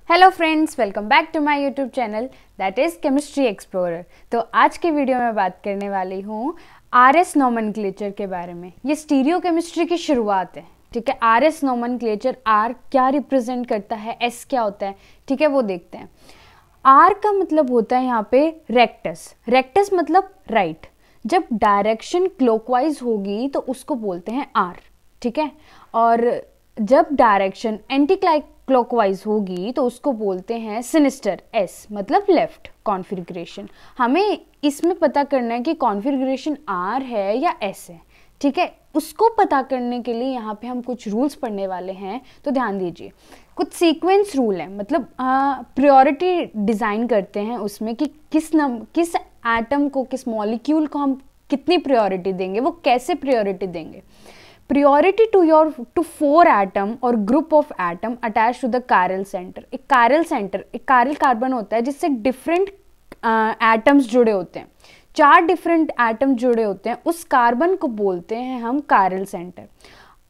Hello friends, welcome back to my YouTube channel that is chemistry explorer. तो आज के video में बात करने वाली हूँ आरएस नोमेनक्लेचर के बारे में। ये स्टीरियो केमिस्ट्री की शुरुआत है, ठीक है। आरएस नोमेनक्लेचर, आर क्या रिप्रेजेंट करता है, एस क्या होता है, ठीक है, वो देखते हैं। आर का मतलब होता है यहाँ पे रेक्टस। रेक्टस मतलब राइट। जब डायरेक्शन क्लॉकवाइज होगी तो उसको बोलते हैं आर, ठीक है। और जब डायरेक्शन एंटी क्लॉकवाइज होगी तो उसको बोलते हैं सिनिस्टर, एस मतलब लेफ्ट कॉन्फ़िगरेशन। हमें इसमें पता करना है कि कॉन्फ़िगरेशन आर है या एस है, ठीक है। उसको पता करने के लिए यहाँ पे हम कुछ रूल्स पढ़ने वाले हैं, तो ध्यान दीजिए। कुछ सीक्वेंस रूल है, मतलब प्रायोरिटी डिज़ाइन करते हैं उसमें कि किस एटम को, किस मॉलिक्यूल को हम कितनी प्रायोरिटी देंगे, वो कैसे प्रायोरिटी देंगे। Priority to 4 atom और group of atom attached to the chiral center। एक chiral कार्बन होता है जिससे डिफरेंट एटम्स जुड़े होते हैं, 4 डिफरेंट एटम जुड़े होते हैं। उस कार्बन को बोलते हैं हम chiral center।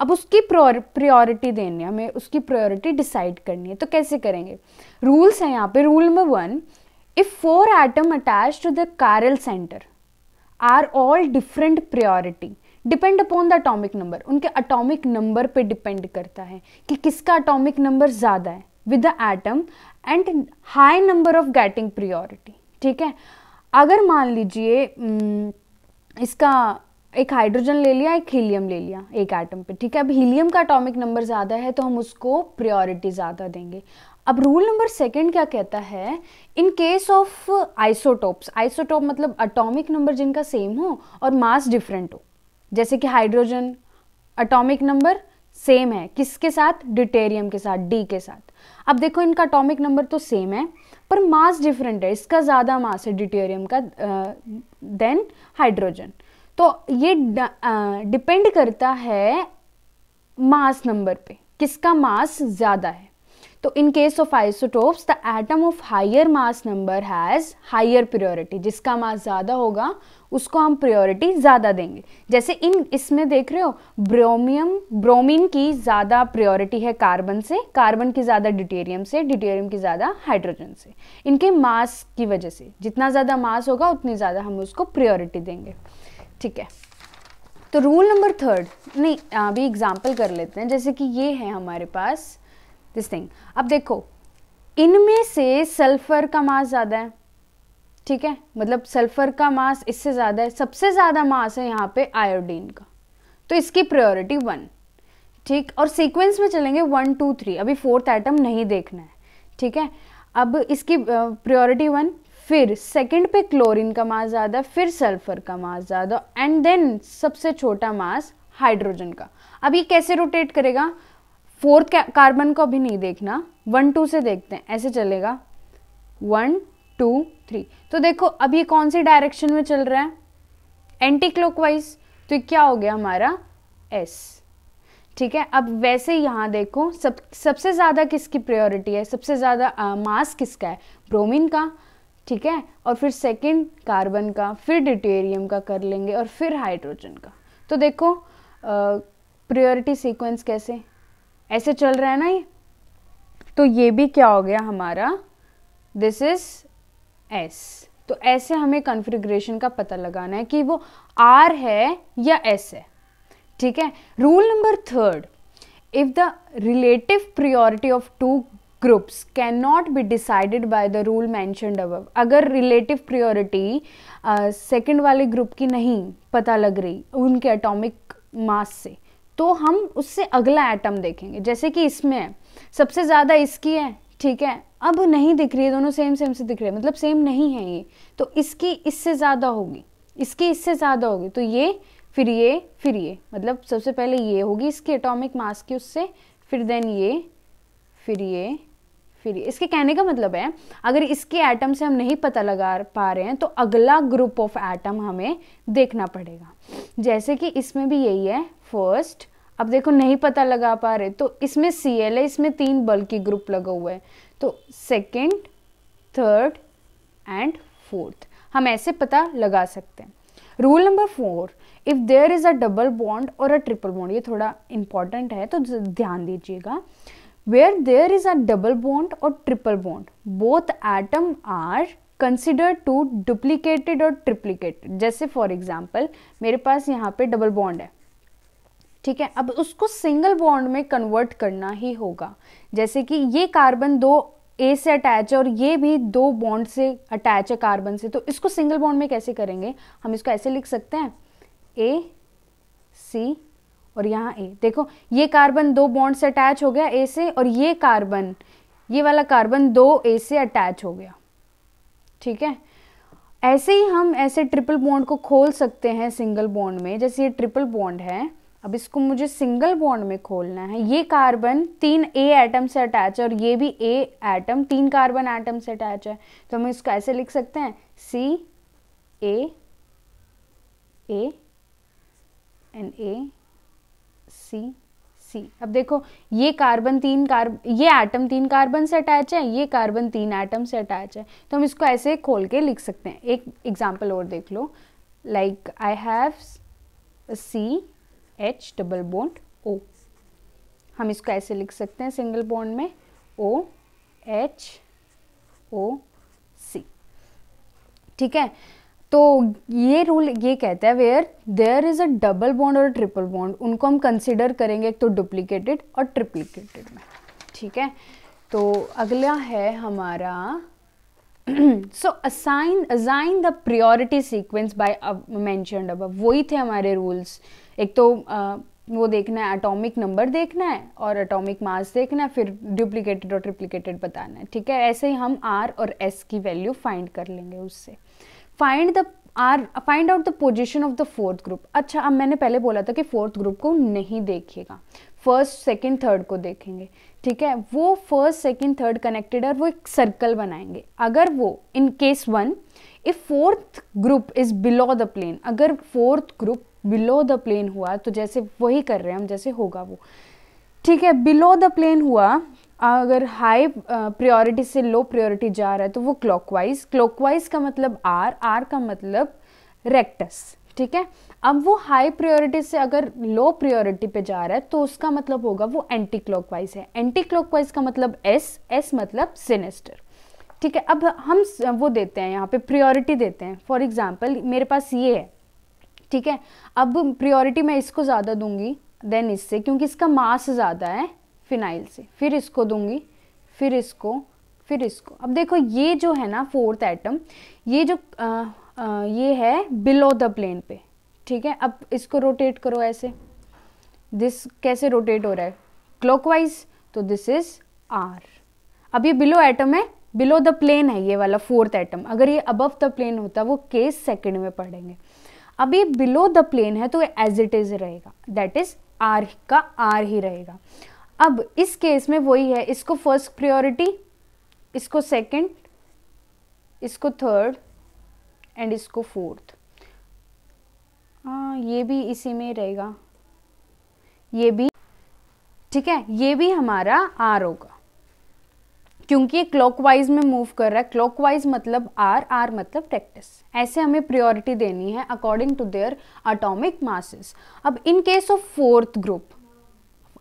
अब उसकी प्रायोरिटी देनी है, हमें उसकी प्रायोरिटी डिसाइड करनी है, तो कैसे करेंगे। रूल्स हैं यहाँ पे। Rule number 1, if 4 atom attached to the chiral center are all different priority, depend upon the atomic number. उनके अटोमिक नंबर पे डिपेंड करता है कि किसका अटोमिक नंबर ज़्यादा है with the atom and high number of getting priority, ठीक है। अगर मान लीजिए इसका एक हाइड्रोजन ले लिया, एक हीलियम ले लिया एक एटम पे, ठीक है। अब हीलियम का अटोमिक नंबर ज़्यादा है तो हम उसको प्रायोरिटी ज़्यादा देंगे। अब रूल नंबर 2 क्या कहता है, इन केस ऑफ आइसोटोप्स, आइसोटोप मतलब अटोमिक नंबर जिनका सेम हो और मास डिफरेंट हो, जैसे कि हाइड्रोजन एटॉमिक नंबर सेम है किसके साथ, ड्यूटेरियम के साथ, डी के साथ। अब देखो इनका एटॉमिक नंबर तो सेम है पर मास डिफरेंट है, इसका ज़्यादा मास है ड्यूटेरियम का देन हाइड्रोजन। तो ये डिपेंड करता है मास नंबर पे, किसका मास ज़्यादा है। तो in case of isotopes the atom of higher mass number has higher priority. जिसका मास ज़्यादा होगा उसको हम प्रायोरिटी ज़्यादा देंगे। जैसे इसमें देख रहे हो ब्रोमीन की ज़्यादा प्रायोरिटी है कार्बन से, कार्बन की ज़्यादा ड्यूटेरियम से, ड्यूटेरियम की ज़्यादा हाइड्रोजन से। इनके मास की वजह से जितना ज़्यादा मास होगा उतनी ज़्यादा हम उसको प्रायोरिटी देंगे, ठीक है। तो रूल नंबर 3, नहीं अभी एग्जाम्पल कर लेते हैं। जैसे कि ये है हमारे पास दिस थिंग। अब देखो इनमें से सल्फर का मास ज़्यादा है, ठीक है, मतलब सल्फर का मास इससे ज़्यादा है। सबसे ज़्यादा मास है यहाँ पे आयोडीन का, तो इसकी प्रायोरिटी 1, ठीक। और सीक्वेंस में चलेंगे 1 2 3, अभी 4th एटम नहीं देखना है, ठीक है। अब इसकी प्रायोरिटी 1, फिर सेकंड पे क्लोरीन का मास ज़्यादा, फिर सल्फर का मास ज़्यादा एंड देन सबसे छोटा मास हाइड्रोजन का। अब ये कैसे रोटेट करेगा, 4th कार्बन को अभी नहीं देखना, 1 2 से देखते हैं, ऐसे चलेगा 1 2 3। तो देखो अब ये कौन सी डायरेक्शन में चल रहा है, एंटी क्लॉकवाइज, तो क्या हो गया हमारा एस, ठीक है। अब वैसे यहाँ देखो सबसे ज़्यादा किसकी प्रायोरिटी है, सबसे ज़्यादा मास किसका है, ब्रोमीन का, ठीक है। और फिर सेकंड कार्बन का, फिर ड्यूटेरियम का कर लेंगे और फिर हाइड्रोजन का। तो देखो प्रायोरिटी सीक्वेंस कैसे ऐसे चल रहा है ना ये। तो ये भी क्या हो गया हमारा, दिस इज एस। तो ऐसे हमें कॉन्फ़िगरेशन का पता लगाना है कि वो आर है या एस है, ठीक है। Rule number 3, if the relative priority of 2 groups can not be decided by the rule mentioned above. अगर रिलेटिव प्रायोरिटी सेकंड वाले ग्रुप की नहीं पता लग रही उनके एटॉमिक मास से, तो हम उससे अगला एटम देखेंगे। जैसे कि इसमें है, सबसे ज़्यादा इसकी है, ठीक है। अब नहीं दिख रही है, दोनों सेम से दिख रहे हैं, मतलब सेम नहीं है ये, तो इसकी इससे ज़्यादा होगी, इसकी इससे ज़्यादा होगी, तो ये फिर ये, मतलब सबसे पहले ये होगी इसकी एटॉमिक मास की उससे, फिर देन ये, फिर ये। इसके कहने का मतलब है अगर इसके एटम से हम नहीं पता लगा पा रहे हैं तो अगला ग्रुप ऑफ एटम हमें देखना पड़ेगा। जैसे कि इसमें भी यही है फर्स्ट। अब देखो नहीं पता लगा पा रहे तो इसमें Cl है, इसमें 3 बल्कि ग्रुप लगा हुआ है, तो सेकंड, थर्ड एंड फोर्थ हम ऐसे पता लगा सकते हैं। Rule number 4, if there is a double bond और अ ट्रिपल बॉन्ड, ये थोड़ा इंपॉर्टेंट है तो ध्यान दीजिएगा। where there is a double bond or triple bond, both atom are considered to duplicated और triplicated. जैसे फॉर एग्जाम्पल मेरे पास यहाँ पे डबल बॉन्ड है, ठीक है, अब उसको सिंगल बॉन्ड में कन्वर्ट करना ही होगा. जैसे कि ये कार्बन दो ए से अटैच है और ये भी दो बॉन्ड से अटैच है कार्बन से, तो इसको सिंगल बॉन्ड में कैसे करेंगे? हम इसको ऐसे लिख सकते हैं ए सी और यहाँ ए. देखो ये कार्बन दो बॉन्ड से अटैच हो गया ए से, और ये कार्बन, ये वाला कार्बन दो ए से अटैच हो गया, ठीक है. ऐसे ही हम ऐसे ट्रिपल बॉन्ड को खोल सकते हैं सिंगल बॉन्ड में. जैसे ये ट्रिपल बॉन्ड है, अब इसको मुझे सिंगल बॉन्ड में खोलना है. ये कार्बन 3 ए एटम से अटैच है और ये भी ए एटम 3 कार्बन एटम से अटैच है, तो हम इसको ऐसे लिख सकते हैं सी ए एंड ए सी सी. अब देखो ये कार्बन ये एटम 3 कार्बन से अटैच है, ये कार्बन 3 एटम से अटैच है, तो हम इसको ऐसे खोल के लिख सकते हैं. एक एग्जांपल और देख लो, like I have C H double bond O. हम इसको ऐसे लिख सकते हैं सिंगल बॉन्ड में ओ एच ओ सी, ठीक है. तो ये रूल ये कहता है where there is a double bond और ट्रिपल बॉन्ड, उनको हम कंसिडर करेंगे एक तो डुप्लीकेटेड और ट्रिप्लीकेटेड में, ठीक है. तो अगला है हमारा so assign the priority sequence by mentioned above. वही थे हमारे रूल्स. एक तो वो देखना है, एटॉमिक नंबर देखना है और एटॉमिक मास देखना है, फिर डुप्लीकेटेड और ट्रिप्लीकेटेड बताना है, ठीक है. ऐसे ही हम आर और एस की वैल्यू फाइंड कर लेंगे उससे. Find out the position of the fourth group. अच्छा, अब मैंने पहले बोला था कि फोर्थ ग्रुप को नहीं देखिएगा, फर्स्ट सेकंड थर्ड को देखेंगे, ठीक है. वो फर्स्ट सेकंड थर्ड कनेक्टेड है, वो एक सर्कल बनाएंगे. अगर वो in case 1 if fourth group is below the plane, अगर fourth group below the plane हुआ तो जैसे वही कर रहे हैं हम, जैसे होगा वो, ठीक है. बिलो द प्लेन हुआ, अगर हाई प्रायोरिटी से लो प्रायोरिटी जा रहा है तो वो क्लॉकवाइज का मतलब आर का मतलब रेक्टस, ठीक है. अब वो हाई प्रायोरिटी से अगर लो प्रायोरिटी पे जा रहा है तो उसका मतलब होगा वो एंटी क्लॉकवाइज है. एंटी क्लॉकवाइज का मतलब एस मतलब सिनेस्टर, ठीक है. अब हम वो देते हैं यहाँ पे प्रायोरिटी देते हैं. फॉर एग्जाम्पल मेरे पास ये है, ठीक है. अब प्रायोरिटी मैं इसको ज़्यादा दूंगी देन इससे, क्योंकि इसका मास ज़्यादा है फिनाइल से, फिर इसको दूंगी, फिर इसको, फिर इसको. अब देखो ये जो है ना फोर्थ एटम, ये जो ये है बिलो द प्लेन पे, ठीक है. अब इसको रोटेट करो ऐसे, दिस कैसे रोटेट हो रहा है? क्लॉकवाइज, तो दिस इज आर. अब ये बिलो एटम है, बिलो द प्लेन है ये वाला फोर्थ एटम. अगर ये अबव द प्लेन होता वो केस सेकंड में पढ़ेंगे. अब ये बिलो द प्लेन है तो एज इट इज रहेगा, दैट इज आर का आर ही रहेगा. अब इस केस में वही है, इसको फर्स्ट प्रायोरिटी, इसको सेकंड, इसको थर्ड एंड इसको फोर्थ. ये भी इसी में रहेगा, ये भी, ठीक है. ये भी हमारा आर होगा क्योंकि ये क्लॉकवाइज में मूव कर रहा है. क्लॉकवाइज मतलब आर मतलब रेक्टस. ऐसे हमें प्रायोरिटी देनी है according to their atomic masses. अब in case of fourth group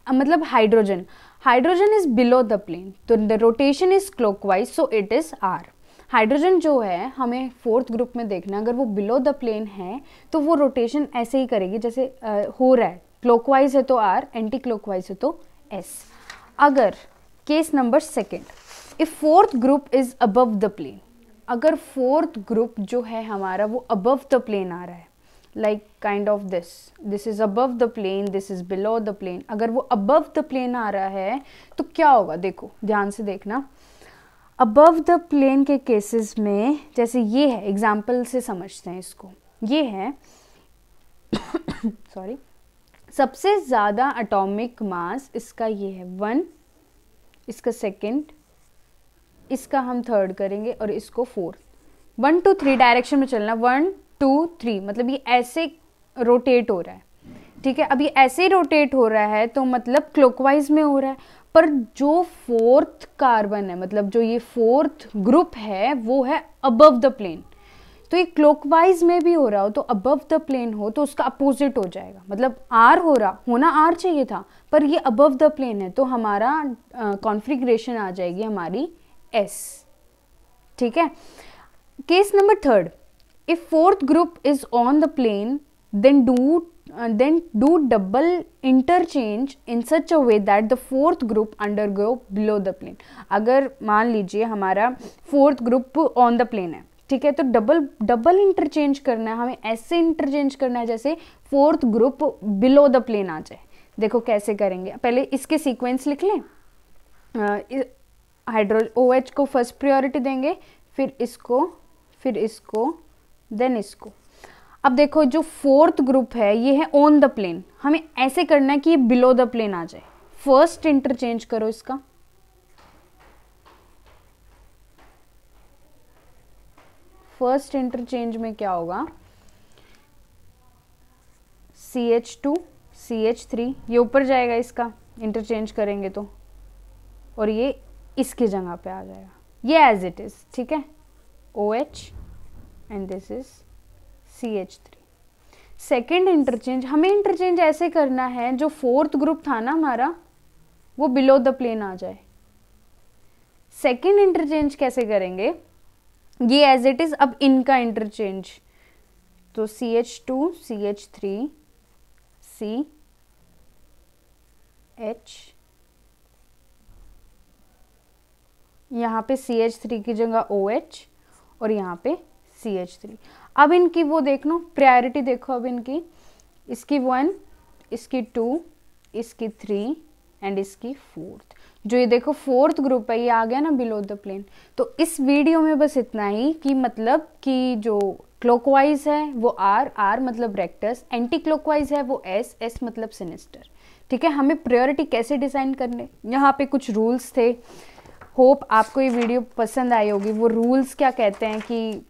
मतलब hydrogen is below the plane, तो the rotation is clockwise, so it is R. Hydrogen जो है हमें फोर्थ ग्रुप में देखना, अगर वो बिलो द प्लेन है तो वो रोटेशन ऐसे ही करेगी जैसे हो रहा है. क्लॉकवाइज है तो आर, एंटी क्लॉकवाइज है तो एस. अगर case number second, if fourth group is above the plane, अगर फोर्थ ग्रुप जो है हमारा वो अबव द प्लेन आ रहा है, like kind of this is above the plane, this is below the plane. अगर वो अबव द प्लेन आ रहा है तो क्या होगा? देखो ध्यान से देखना. अबव द प्लेन के केसेस में जैसे ये है, एग्जाम्पल से समझते हैं इसको. ये है सॉरी, सबसे ज़्यादा एटॉमिक मास इसका ये है 1, इसका सेकंड, इसका हम थर्ड करेंगे और इसको फोर्थ. 1 2 3 डायरेक्शन में चलना, 1 2 3 मतलब ये ऐसे रोटेट हो रहा है, ठीक है. अब ये ऐसे ही रोटेट हो रहा है तो मतलब क्लॉकवाइज में हो रहा है. पर जो फोर्थ कार्बन है, मतलब जो ये फोर्थ ग्रुप है वो है अबव द प्लेन, तो ये क्लॉकवाइज में भी हो रहा हो तो अबव द प्लेन हो तो उसका अपोजिट हो जाएगा, मतलब आर होना आर चाहिए था पर ये अबव द प्लेन है तो हमारा कॉन्फ़िगरेशन आ जाएगी हमारी एस। ठीक है। Case number third, if fourth group is on the plane then do double interchange in such a way that the fourth group undergo below the plane। अगर मान लीजिए हमारा fourth group on the plane है, ठीक है, तो double interchange करना है, हमें ऐसे इंटरचेंज करना है जैसे fourth group below the plane आ जाए। देखो कैसे करेंगे, पहले इसके सीक्वेंस लिख लें। OH को फर्स्ट प्रायोरिटी देंगे, फिर इसको देन इसको। अब देखो जो फोर्थ ग्रुप है ये है ऑन द प्लेन, हमें ऐसे करना है कि ये बिलो द प्लेन आ जाए। फर्स्ट इंटरचेंज करो इसका, फर्स्ट इंटरचेंज में क्या होगा, CH2 CH3 ये ऊपर जाएगा, इसका इंटरचेंज करेंगे तो, और ये इसकी जगह पे आ जाएगा, ये एज इट इज। ठीक है, OH and this is CH3। Second interchange, हमें इंटरचेंज ऐसे करना है जो फोर्थ ग्रुप था ना हमारा वो बिलो द प्लेन आ जाए। सेकेंड इंटरचेंज कैसे करेंगे, ये एज इट इज, अब इनका इंटरचेंज, तो CH2 CH3 CH, यहाँ पे CH3 की जगह OH और यहाँ पे CH3। अब इनकी वो देख लो प्रायोरिटी, देखो अब इनकी, इसकी 1, इसकी 2, इसकी 3 एंड इसकी 4th। जो ये देखो फोर्थ ग्रुप है ये आ गया ना बिलो द प्लेन। तो इस वीडियो में बस इतना ही कि मतलब कि जो क्लॉकवाइज है वो R मतलब रेक्टस, एंटी क्लॉकवाइज है वो S मतलब सिनिस्टर। ठीक है, हमें प्रायोरिटी कैसे डिजाइन करने, यहाँ पे कुछ रूल्स थे। होप आपको ये वीडियो पसंद आई होगी। वो रूल्स क्या कहते हैं कि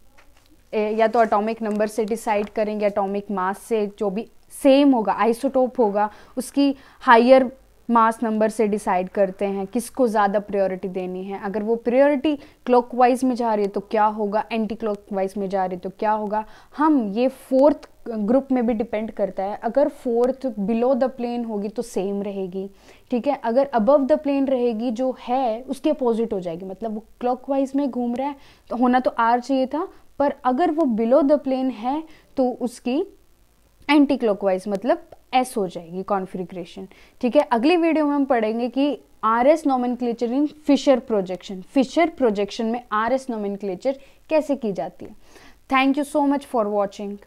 या तो एटॉमिक नंबर से डिसाइड करेंगे, एटॉमिक मास से, जो भी सेम होगा आइसोटोप होगा उसकी हायर मास नंबर से डिसाइड करते हैं किसको ज़्यादा प्रायोरिटी देनी है। अगर वो प्रायोरिटी क्लॉकवाइज में जा रही है तो क्या होगा, एंटी क्लॉकवाइज में जा रही है तो क्या होगा। हम ये फोर्थ ग्रुप में भी डिपेंड करता है, अगर फोर्थ बिलो द प्लेन होगी तो सेम रहेगी। ठीक है, अगर अबव द प्लेन रहेगी जो है उसके अपोजिट हो जाएगी, मतलब वो क्लॉकवाइज में घूम रहा है तो होना तो R चाहिए था, पर अगर वो बिलो द प्लेन है तो उसकी एंटी क्लॉकवाइज मतलब S हो जाएगी कॉन्फ़िगरेशन। ठीक है, अगली वीडियो में हम पढ़ेंगे कि RS नोमेनक्लेचर इन फिशर प्रोजेक्शन, फिशर प्रोजेक्शन में RS नोमेनक्लेचर कैसे की जाती है। Thank you so much for watching.